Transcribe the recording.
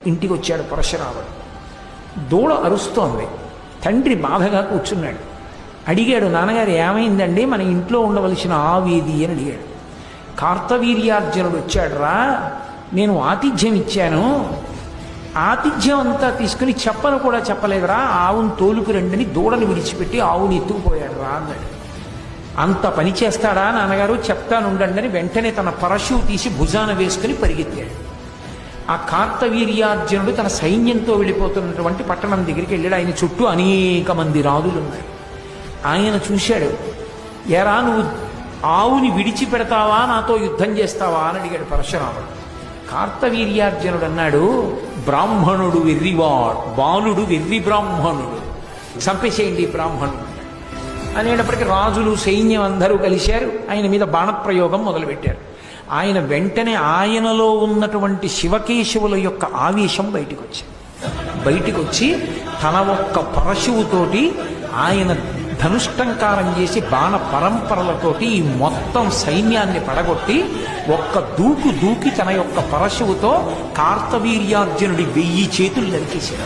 ఇంటికి వచ్చాడు పరశురాముడు. దూడ అరుస్తోంది. తండ్రి బాధగా కూర్చున్నాడు. అడిగాడు, నాన్నగారు ఏమైందండి, మన ఇంట్లో ఉండవలసిన ఆవేది అని అడిగాడు. కార్తవీర్యార్జునుడు వచ్చాడురా, నేను ఆతిథ్యం ఇచ్చాను, ఆతిథ్యం అంతా తీసుకుని చెప్పను కూడా చెప్పలేదురా, ఆవును తోలుకు రండిని దూడని విడిచిపెట్టి ఆవుని ఎత్తుకుపోయాడు రా అన్నాడు. అంత పని చేస్తాడా నాన్నగారు, చెప్తానుండండి అని వెంటనే తన పరశువు తీసి భుజాన వేసుకుని పరిగెత్తాడు. ఆ కార్తవీర్యార్జునుడు తన సైన్యంతో వెళ్ళిపోతున్నటువంటి పట్టణం దగ్గరికి వెళ్ళాడు. ఆయన చుట్టూ అనేక మంది రాజులు ఉన్నారు. ఆయన చూశాడు. ఎరా, నువ్వు ఆవుని విడిచిపెడతావా, నాతో యుద్ధం చేస్తావా అని అడిగాడు పరశురాముడు. కార్తవీర్యార్జునుడు అన్నాడు, బ్రాహ్మణుడు వెర్రివాడు, బాలుడు వెర్రి బ్రాహ్మణుడు, చంపేసేయండి బ్రాహ్మణుడు అనేటప్పటికీ రాజులు సైన్యం అందరూ కలిశారు. ఆయన మీద బాణప్రయోగం మొదలుపెట్టారు. ఆయన వెంటనే ఆయనలో ఉన్నటువంటి శివకేశవుల యొక్క ఆవేశం బయటికి వచ్చి తన ఒక్క పరశువుతోటి ఆయన ధనుష్టంకారం చేసి బాణ పరంపరలతోటి ఈ మొత్తం సైన్యాన్ని పడగొట్టి ఒక్క దూకి తన యొక్క పరశువుతో కార్తవీర్యార్జునుడి 1000 చేతులు నరికేశాడు.